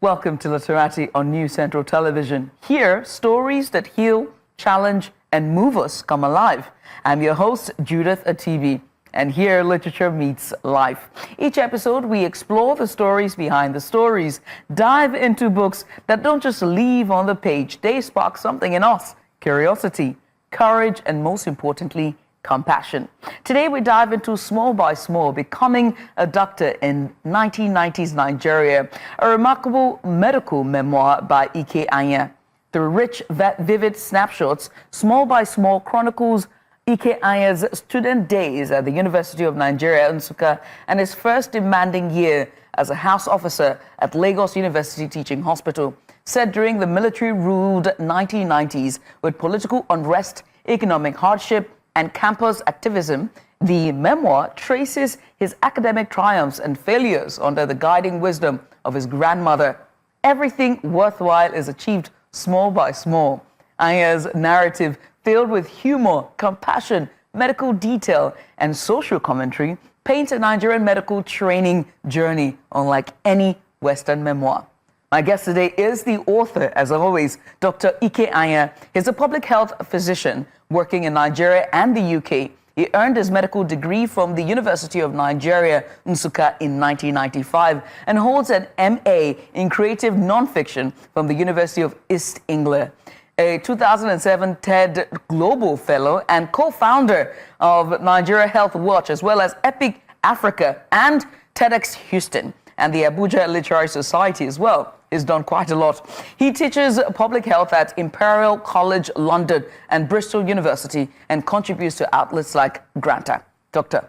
Welcome to Literati on New Central Television. Here, stories that heal, challenge, and move us come alive. I'm your host, Judith Atibi, and here literature meets life. Each episode, we explore the stories behind the stories, dive into books that don't just leave on the page. They spark something in us: curiosity, courage, and most importantly, compassion. Today, we dive into Small by Small, Becoming a Doctor in 1990s Nigeria, a remarkable medical memoir by Ike Anya. Through rich, vivid snapshots, Small by Small chronicles Ike Anya's student days at the University of Nigeria, Nsukka, and his first demanding year as a house officer at Lagos University Teaching Hospital. Set during the military-ruled 1990s with political unrest, economic hardship, and campus activism, the memoir traces his academic triumphs and failures under the guiding wisdom of his grandmother. Everything worthwhile is achieved small by small. Anya's narrative, filled with humor, compassion, medical detail, and social commentary, paints a Nigerian medical training journey unlike any Western memoir. My guest today is the author, as always, Dr. Ike Anya. He's a public health physician working in Nigeria and the UK. He earned his medical degree from the University of Nigeria, Nsukka, in 1995 and holds an MA in creative nonfiction from the University of East Anglia. A 2007 TED Global Fellow and co-founder of Nigeria Health Watch, as well as Epic Africa and TEDx Houston, and the Abuja Literary Society as well. He's done quite a lot. He teaches public health at Imperial College London and Bristol University and contributes to outlets like Granta. Doctor,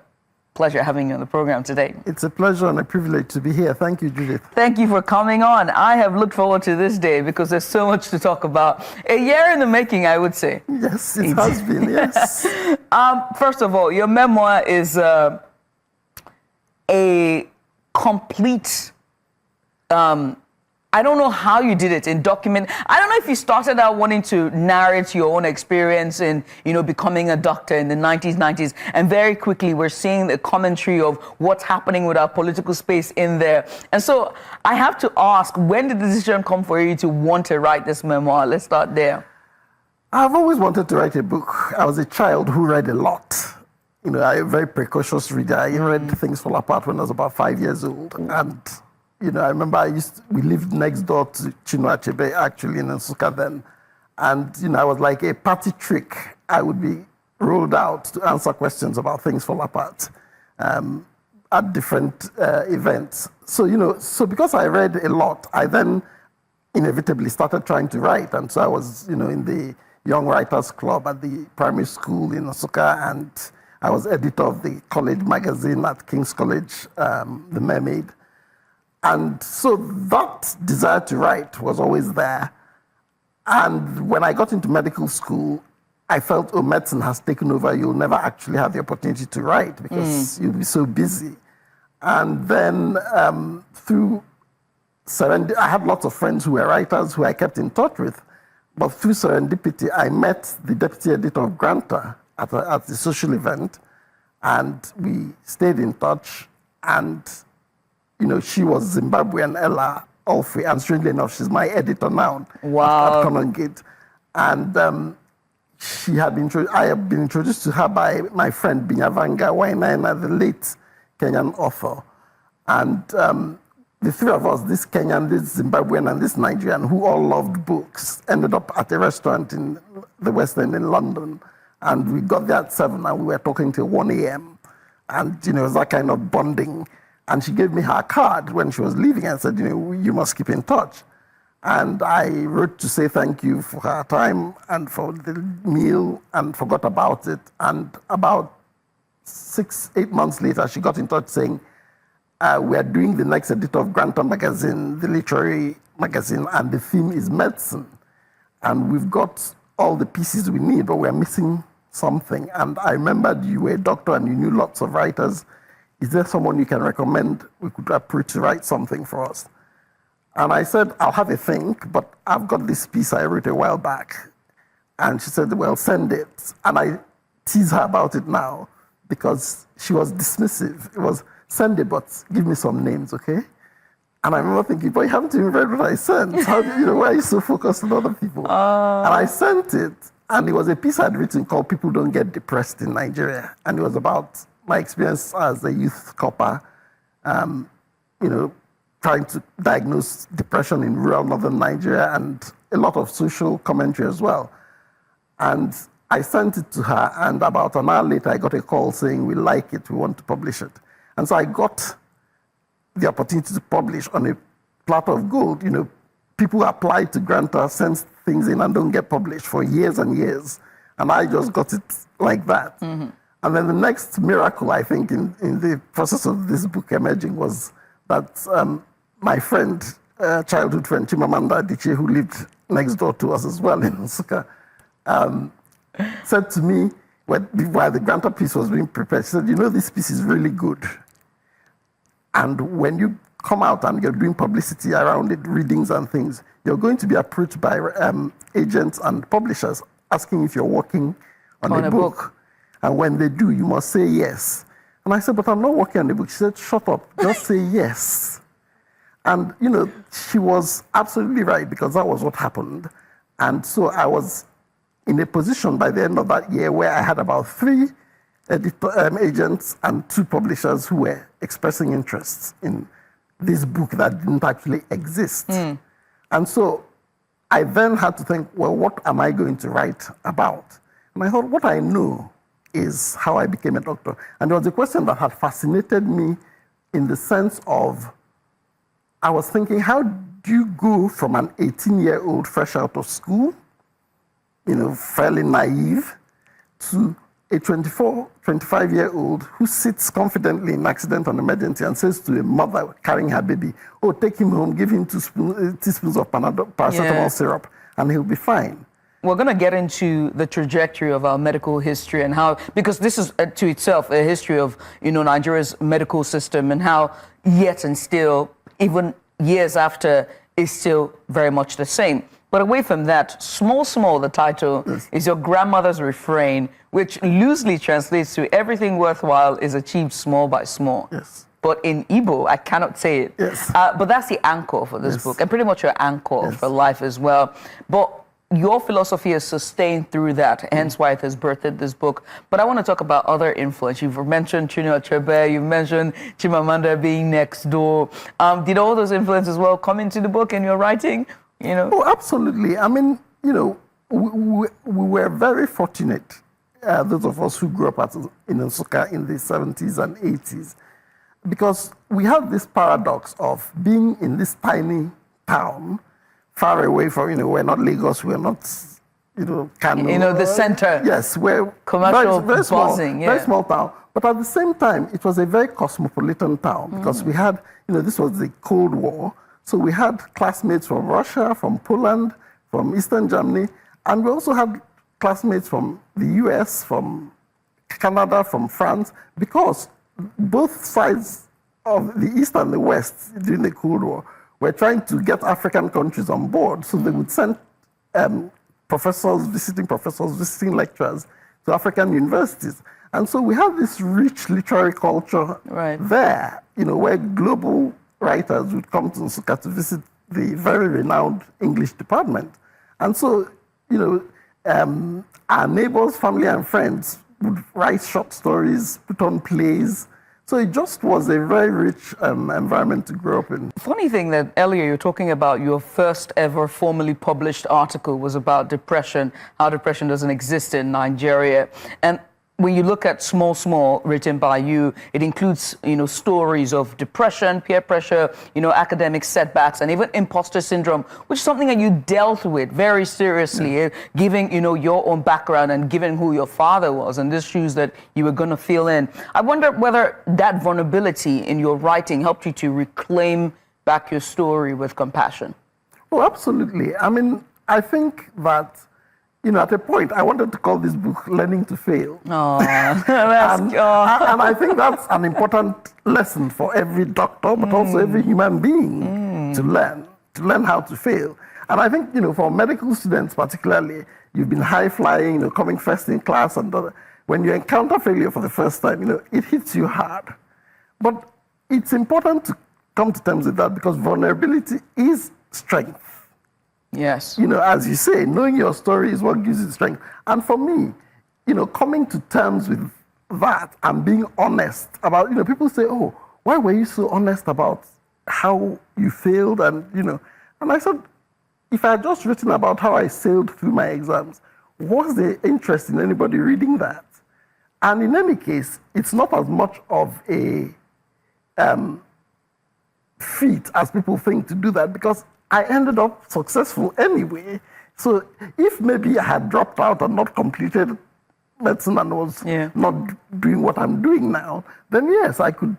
pleasure having you on the program today. It's a pleasure and a privilege to be here. Thank you, Judith. Thank you for coming on. I have looked forward to this day because there's so much to talk about. A year in the making, I would say. Yes, it has been, yes. First of all, your memoir is a complete... I don't know how you did it in document. I don't know if you started out wanting to narrate your own experience in, becoming a doctor in the 90s, and very quickly we're seeing the commentary of what's happening with our political space in there. And so I have to ask, when did the decision come for you to want to write this memoir? Let's start there. I've always wanted to write a book. I was a child who read a lot. I'm a very precocious reader. I read Things Fall Apart when I was about 5 years old. And I remember we lived next door to Judith Atibi, actually, in Nsukka then. And, I was like a party trick. I would be rolled out to answer questions about Things Fall Apart at different events. So because I read a lot, I then inevitably started trying to write. And so I was, in the Young Writers Club at the primary school in Nsukka, and I was editor of the college magazine at King's College, The Mermaid. And so that desire to write was always there. And when I got into medical school, I felt, medicine has taken over. You'll never actually have the opportunity to write because you'll be so busy. And then through serendipity, I had lots of friends who were writers who I kept in touch with. But through serendipity, I met the deputy editor of Granta at the social event. And we stayed in touch. And she was Zimbabwean Ella Alfrey, and strangely enough, she's my editor now. Wow. At Conan Gate. And I had been introduced to her by my friend Binyavanga Wainaina, the late Kenyan author. And the three of us, this Kenyan, this Zimbabwean, and this Nigerian, who all loved books, ended up at a restaurant in the West End in London. And we got there at 7, and we were talking till 1 a.m. And, it was that kind of bonding. And she gave me her card when she was leaving and said, you must keep in touch. And I wrote to say thank you for her time and for the meal and forgot about it. And about 6-8 months later, she got in touch saying, we are doing the next editor of Granta magazine, the literary magazine, and the theme is medicine. And we've got all the pieces we need, but we're missing something. And I remembered you were a doctor and you knew lots of writers. Is there someone you can recommend we could approach to write something for us? And I said, I'll have a think, but I've got this piece I wrote a while back. And she said, well, send it. And I tease her about it now because she was dismissive. It was, send it, but give me some names, okay? And I remember thinking, but you haven't even read what I sent. How do you know, why are you so focused on other people? And I sent it, and it was a piece I'd written called People Don't Get Depressed in Nigeria. And it was about my experience as a youth copper, trying to diagnose depression in rural northern Nigeria, and a lot of social commentary as well. And I sent it to her, and about an hour later, I got a call saying, we like it, we want to publish it. And so I got the opportunity to publish on a platter of gold. People apply to Granta, send things in and don't get published for years and years. And I just got it like that. Mm-hmm. And then the next miracle, I think, in the process of this book emerging was that my friend, childhood friend, Chimamanda Adichie, who lived next door to us as well in Nsukka, said to me, while the Granta piece was being prepared, she said, this piece is really good. And when you come out and you're doing publicity around it, readings and things, you're going to be approached by agents and publishers asking if you're working on a book. And when they do, you must say yes. And I said, but I'm not working on a book. She said, shut up, just say yes. And, she was absolutely right, because that was what happened. And so I was in a position by the end of that year where I had about 3 agents and 2 publishers who were expressing interest in this book that didn't actually exist. And so I then had to think, well, what am I going to write about? And I thought, what I know is how I became a doctor. And it was a question that had fascinated me in the sense of, I was thinking, how do you go from an 18-year-old fresh out of school, fairly naive, to a 24, 25-year-old who sits confidently in accident and emergency and says to a mother carrying her baby, oh, take him home, give him teaspoons of paracetamol syrup, and he'll be fine. We're going to get into the trajectory of our medical history and how, because this is to itself a history of, Nigeria's medical system, and how yet and still, even years after, is still very much the same. But away from that, Small Small, the title, is your grandmother's refrain, which loosely translates to everything worthwhile is achieved small by small. Yes. But in Igbo, I cannot say it. Yes. But that's the anchor for this book, and pretty much your anchor for life as well. But your philosophy is sustained through that, hence why it has birthed this book. But I want to talk about other influence. You've mentioned Chinua Achebe, you've mentioned Chimamanda being next door. Did all those influences come into the book and your writing? Oh, absolutely. I mean, we were very fortunate, those of us who grew up in Nsukka in the 70s and 80s, because we had this paradox of being in this tiny town, far away from, we're not Lagos, we're not, Kano. The center. Yes, we're commercial very small, buzzing, very small town. But at the same time, it was a very cosmopolitan town, because we had, this was the Cold War. So we had classmates from Russia, from Poland, from Eastern Germany, and we also had classmates from the US, from Canada, from France, because both sides of the East and the West during the Cold War were trying to get African countries on board. So they would send visiting lecturers to African universities. And so we have this rich literary culture there, where global writers would come to Nsukka to visit the very renowned English department. And so, our neighbors, family, and friends would write short stories, put on plays. So it just was a very rich environment to grow up in. Funny thing that earlier you're talking about your first ever formally published article was about depression, how depression doesn't exist in Nigeria. And when you look at Small Small, written by you, it includes, stories of depression, peer pressure, academic setbacks, and even imposter syndrome, which is something that you dealt with very seriously, giving, your own background and given who your father was and the shoes that you were going to fill in. I wonder whether that vulnerability in your writing helped you to reclaim back your story with compassion. Oh, absolutely. I mean, I think that at a point, I wanted to call this book Learning to Fail. And I think that's an important lesson for every doctor, but also every human being to learn how to fail. And I think, for medical students particularly, you've been high-flying, coming first in class, and when you encounter failure for the first time, it hits you hard. But it's important to come to terms with that, because vulnerability is strength. Yes. As you say, knowing your story is what gives you strength. And for me, coming to terms with that and being honest about, people say, oh, why were you so honest about how you failed? And I said, if I had just written about how I sailed through my exams, what's the interest in anybody reading that? And in any case, it's not as much of a feat as people think to do that, because I ended up successful anyway. So if maybe I had dropped out and not completed medicine and was not doing what I'm doing now, then yes, I could,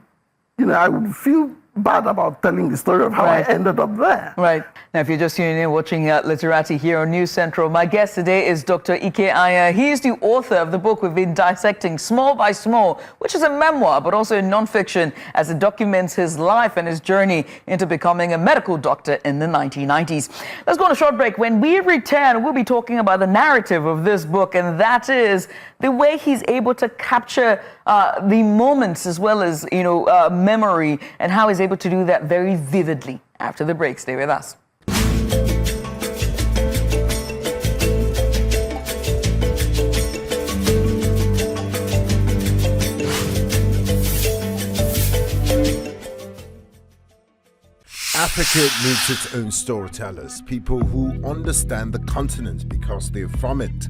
I would feel bad about telling the story of how I ended up there. Right. Now, if you're just tuning in, watching Literati here on News Central, my guest today is Dr. Ike Anya. He is the author of the book we've been dissecting, Small by Small, which is a memoir, but also a non-fiction, as it documents his life and his journey into becoming a medical doctor in the 1990s. Let's go on a short break. When we return, we'll be talking about the narrative of this book, and that is the way he's able to capture the moments as well as, memory, and how he's able to do that very vividly. After the break, stay with us. Africa needs its own storytellers, people who understand the continent because they're from it.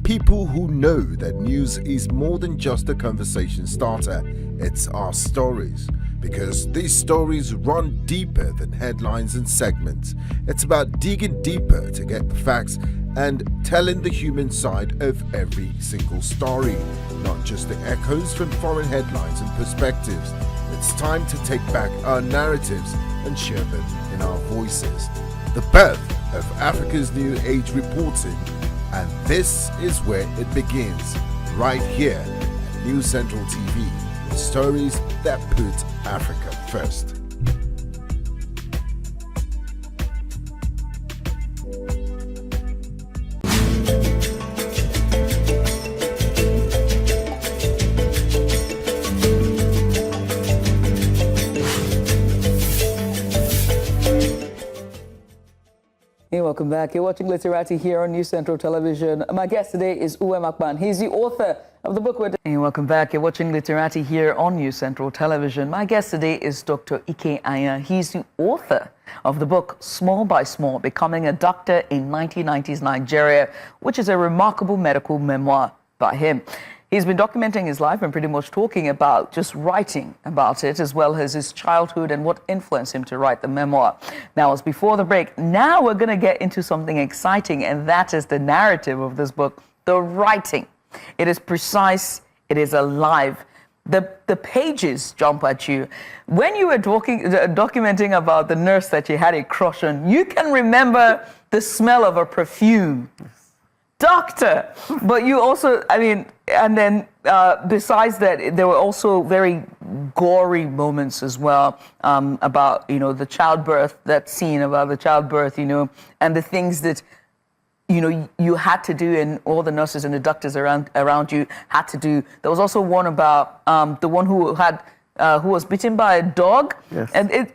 People who know that news is more than just a conversation starter, it's our stories. Because these stories run deeper than headlines and segments. It's about digging deeper to get the facts and telling the human side of every single story, not just the echoes from foreign headlines and perspectives. It's time to take back our narratives and share them in our voices. The birth of Africa's New Age reporting, and this is where it begins, right here at News Central TV, with stories that put Africa first. Hey, welcome back. You're watching Literati here on News Central Television. My guest today is Uwe Makban. He's the author of the book. Hey, welcome back. You're watching Literati here on News Central Television. My guest today is Dr. Ike Anya. He's the author of the book Small by Small, Becoming a Doctor in 1990s Nigeria, which is a remarkable medical memoir by him. He's been documenting his life and pretty much talking about just writing about it, as well as his childhood and what influenced him to write the memoir. Now, as before the break, now we're going to get into something exciting, and that is the narrative of this book, the writing. It is precise, it is alive. The pages jump at you. When you were documenting about the nurse that you had a crush on, you can remember the smell of a perfume. Doctor, but you also, and then besides that, there were also very gory moments as well about, the childbirth, that scene about the childbirth, and the things that, you had to do, and all the nurses and the doctors around you had to do. There was also one about the one who was bitten by a dog. Yes. And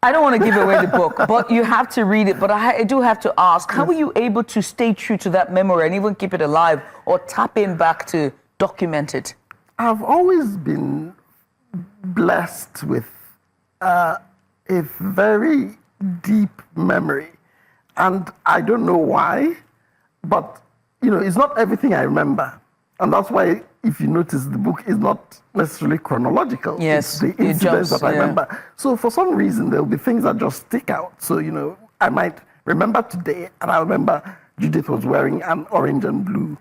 I don't want to give away the book, but you have to read it. But I do have to ask, how were you able to stay true to that memory and even keep it alive, or tap in back to document it? I've always been blessed with a very deep memory. And I don't know why, but, it's not everything I remember. And that's why, if you notice, the book is not necessarily chronological. Yes, it's the incidents that I remember. So for some reason, there'll be things that just stick out. So, I might remember today, and I remember Judith was wearing an orange and blue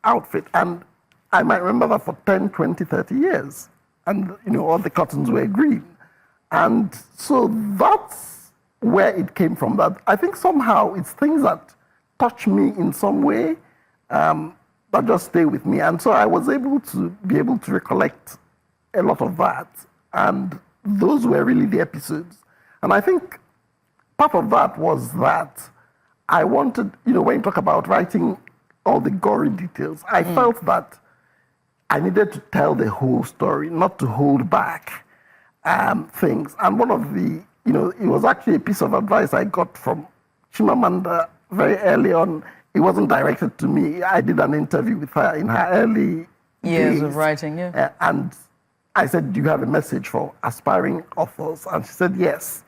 outfit. And I might remember that for 10, 20, 30 years. And, all the curtains were green. And so that's where it came from. That I think somehow it's things that touch me in some way that just stay with me. And so I was able to recollect a lot of that. And those were really the episodes. And I think part of that was that I wanted, when you talk about writing all the gory details, I felt that I needed to tell the whole story, not to hold back. things. And one of the, it was actually a piece of advice I got from Chimamanda very early on. It wasn't directed to me. I did an interview with her in her early years days. of writing, yeah. And I said, do you have a message for aspiring authors? And she said, yes.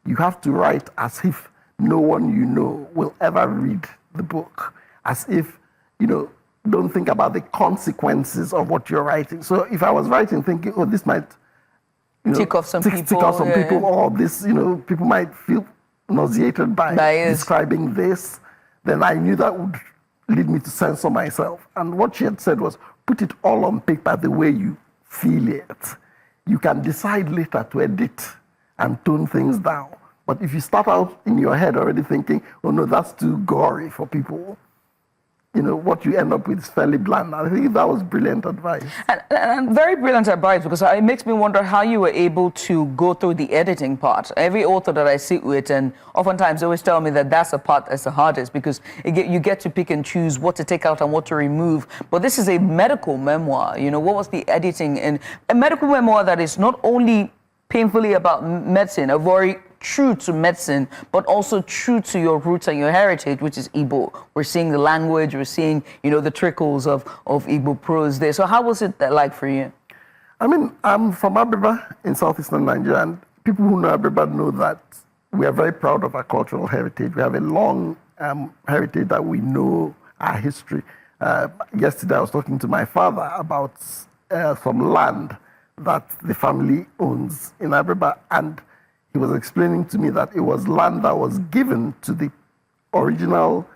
You have to write as if no one you know will ever read the book. As if, don't think about the consequences of what you're writing. So if I was writing thinking, oh, this might tick off some people. Tick off some people, or this, people might feel nauseated by describing this, then I knew that would lead me to censor myself. And what she had said was, put it all on paper the way you feel it. You can decide later to edit and tone things down. But if you start out in your head already thinking, oh no, that's too gory for people, what you end up with is fairly bland. I think that was brilliant advice. And very brilliant advice, because it makes me wonder how you were able to go through the editing part. Every author that I sit with, and oftentimes they always tell me that that's the part that's the hardest, because you get to pick and choose what to take out and what to remove. But this is a medical memoir. What was the editing? And a medical memoir that is not only painfully about medicine, a very true to medicine, but also true to your roots and your heritage, which is Igbo. We're seeing the language, we're seeing, the trickles of Igbo prose there. So how was it like for you? I mean, I'm from Abeba in southeastern Nigeria, and people who know Abeba know that we are very proud of our cultural heritage. We have a long heritage that we know our history. Yesterday, I was talking to my father about some land that the family owns in Abeba, and he was explaining to me that it was land that was given to the original,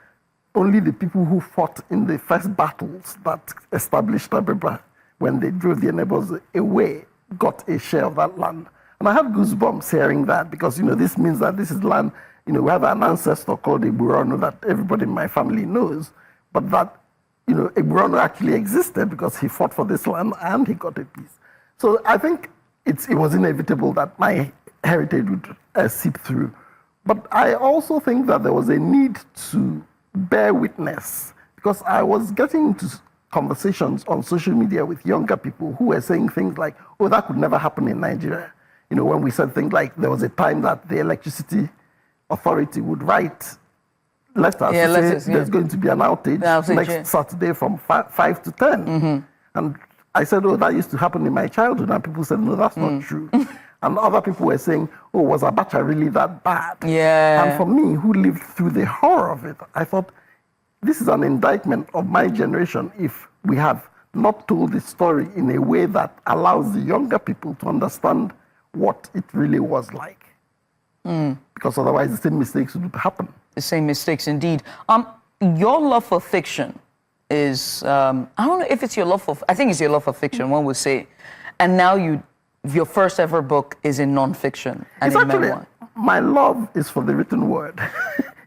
only the people who fought in the first battles that established Abeba, when they drove the neighbors away, got a share of that land. And I had goosebumps hearing that, because, this means that this is land, we have an ancestor called Eburono that everybody in my family knows, but that, Eburono actually existed because he fought for this land and he got a piece. So I think it was inevitable that my heritage would seep through. But I also think that there was a need to bear witness, because I was getting into conversations on social media with younger people who were saying things like, oh, that could never happen in Nigeria. When we said things like there was a time that the electricity authority would write letters to say there's going to be an outage next Saturday from 5 to 10. Mm-hmm. And I said, oh, that used to happen in my childhood. And people said, no, that's not true. And other people were saying, oh, was Abacha really that bad? Yeah. And for me, who lived through the horror of it, I thought, this is an indictment of my generation if we have not told the story in a way that allows the younger people to understand what it really was like. Because otherwise the same mistakes would happen. The same mistakes, indeed. Your love for fiction is, I don't know if it's your love for, I think it's your love for fiction, one would say. And now your first ever book is in nonfiction and in memoir. My love is for the written word.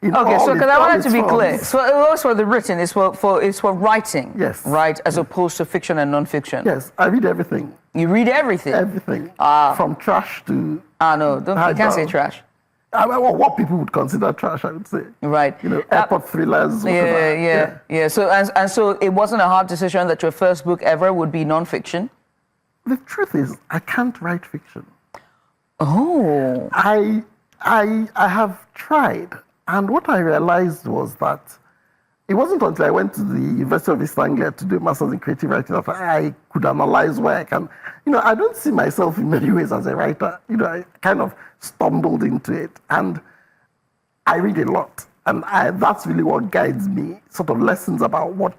Okay, so because I wanted to be clear. So it was for the written, it's for writing. Yes. Right? As opposed to fiction and nonfiction. Yes, I read everything. You read everything? Everything. From trash to... No, you can't say trash. What people would consider trash, I would say. Right. Airport thrillers, whatever. Yeah. So it wasn't a hard decision that your first book ever would be nonfiction? The truth is, I can't write fiction. Oh. I have tried. And what I realized was that it wasn't until I went to the University of East Anglia to do a master's in creative writing that I could analyze where I can. I don't see myself in many ways as a writer. I kind of stumbled into it. And I read a lot. And that's really what guides me, sort of lessons about what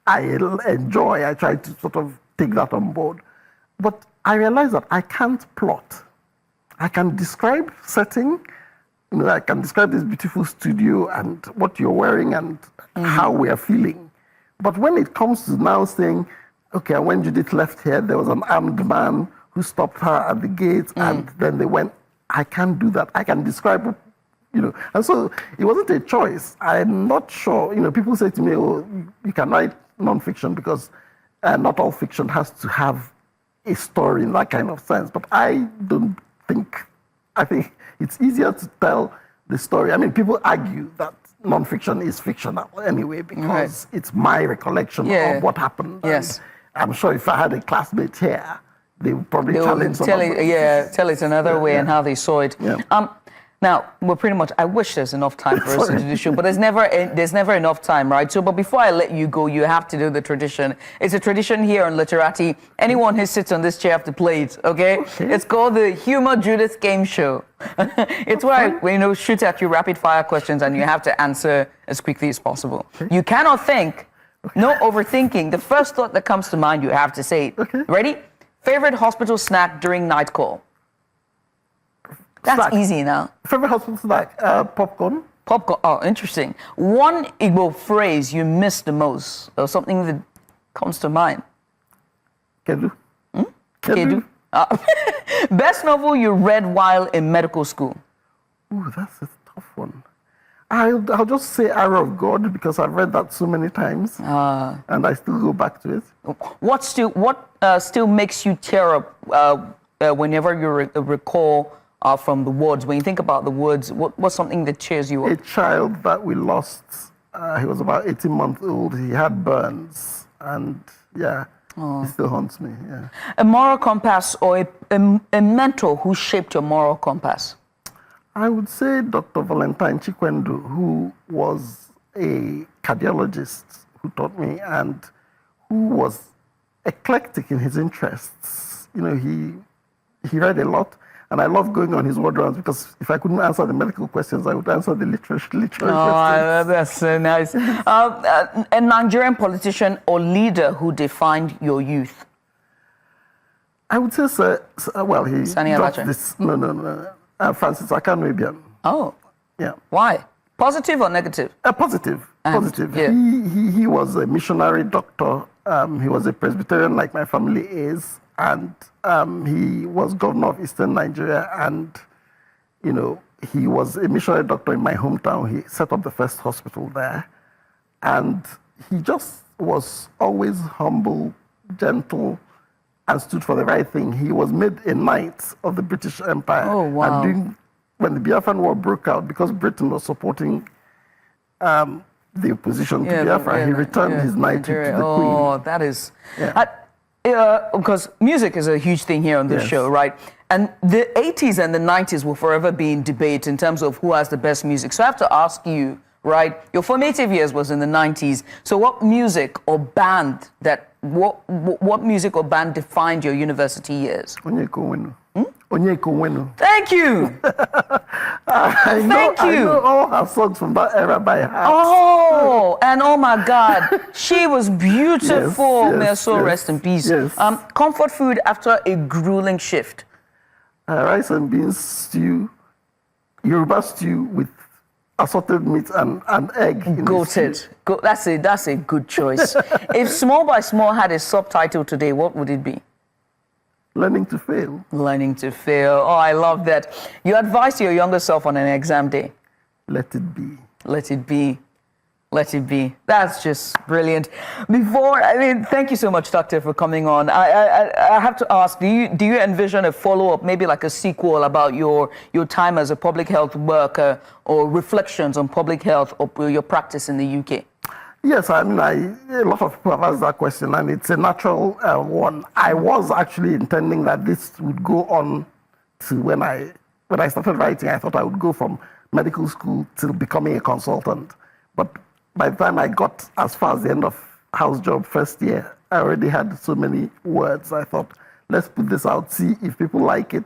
I enjoy. I try to sort of take that on board. But I realized that I can't plot. I can describe setting. I can describe this beautiful studio and what you're wearing and how we are feeling. But when it comes to now saying, okay, when Judith left here, there was an armed man who stopped her at the gate and then they went, I can't do that. I can describe, And so it wasn't a choice. I'm not sure, people say to me, oh, you can write nonfiction because not all fiction has to have a story in that kind of sense. But I think it's easier to tell the story. I mean, people argue that nonfiction is fictional anyway because it's my recollection of what happened. Yes. And I'm sure if I had a classmate here, they would probably They will challenge some tell of it, them. tell it another way yeah. and how they saw it. Yeah. Now, we're pretty much, I wish there's enough time for us to do the show, but there's never enough time, right? So, but before I let you go, you have to do the tradition. It's a tradition here on Literati. Anyone who sits on this chair have to play it, okay? It's called the Humor Judith Game Show. It's where I, shoot at you rapid fire questions and you have to answer as quickly as possible. You cannot think, no overthinking. The first thought that comes to mind, you have to say it. Ready? Favorite hospital snack during night call? That's Snack. easy now. Favorite hospital snack? Popcorn. Popcorn. Oh, interesting. One Igbo phrase you miss the most, or something that comes to mind. Kedu. Kedu. Best novel you read while in medical school. Ooh, that's a tough one. I'll just say Arrow of God because I've read that so many times, and I still go back to it. What still makes you tear up whenever you recall from the words? When you think about the words, what's something that cheers you A up? child that we lost, he was about 18 months old. He had burns, and it still haunts me. Yeah. A moral compass or a mentor who shaped your moral compass? I would say Dr. Valentine Chikwendu, who was a cardiologist who taught me and who was eclectic in his interests. He read a lot. And I love going on his word rounds because if I couldn't answer the medical questions, I would answer the literary questions. That's so nice. A Nigerian politician or leader who defined your youth? I would say, he Sani dropped Abacha. this. No. Francis Akanwebian. Oh. Yeah. Why? Positive or negative? Positive. Yeah. He was a missionary doctor. He was a Presbyterian like my family is. And he was governor of Eastern Nigeria, and he was a missionary doctor in my hometown. He set up the first hospital there, and he just was always humble, gentle, and stood for the right thing. He was made a knight of the British Empire. Oh, wow. And when the Biafran War broke out, because Britain was supporting the opposition to Biafra, he returned his knighthood to the Queen. Oh, that is... because music is a huge thing here on this show, right? And the 80s and the 90s will forever be in debate in terms of who has the best music. So I have to ask you, right? Your formative years was in the 90s. So what music or band what music or band defined your university years? Onyeko Onwenu. Thank you. I know all her songs from that era by heart. Oh, and oh my God, she was beautiful. May her soul rest in peace. Yes. Comfort food after a grueling shift. Rice and beans stew, Yoruba stew with assorted meat and egg. Goated. That's a good choice. If Small by Small had a subtitle today, what would it be? Learning to fail. Learning to fail. Oh, I love that. You advise your younger self on an exam day. Let it be. Let it be. Let it be. That's just brilliant. Thank you so much, Doctor, for coming on. I have to ask, do you envision a follow-up, maybe like a sequel about your time as a public health worker or reflections on public health or your practice in the UK? Yes, a lot of people have asked that question, and it's a natural one. I was actually intending that this would go on to when I started writing. I thought I would go from medical school to becoming a consultant. But by the time I got as far as the end of house job first year, I already had so many words. I thought, let's put this out, see if people like it.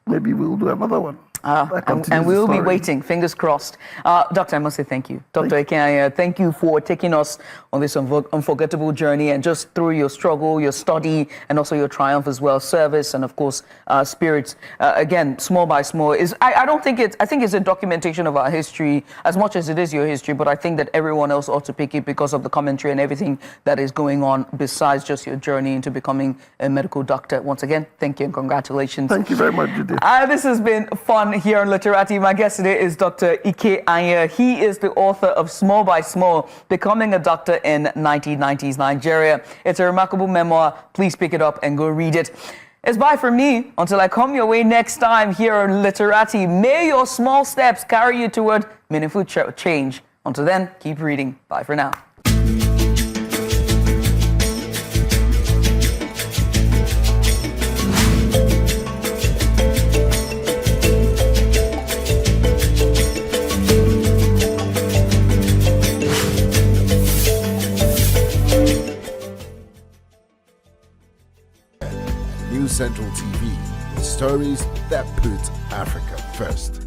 Maybe we'll do another one. And we'll be waiting, fingers crossed. Doctor, I must say thank you. Dr. Ike Anya, thank you for taking us on this unforgettable journey and just through your struggle, your study, and also your triumph as well, service, and of course, spirit. Again, Small by Small is, I think it's a documentation of our history as much as it is your history, but I think that everyone else ought to pick it because of the commentary and everything that is going on besides just your journey into becoming a medical doctor. Once again, thank you and congratulations. Thank you very much, Judith. This has been fun here on Literati. My guest today is Dr. Ike Anya. He is the author of Small by Small, Becoming a Doctor in 1990s Nigeria. It's a remarkable memoir. Please pick it up and go read it. It's bye from me until I come your way next time here on Literati. May your small steps carry you toward meaningful change. Until then, keep reading. Bye for now. Central TV, with stories that put Africa first.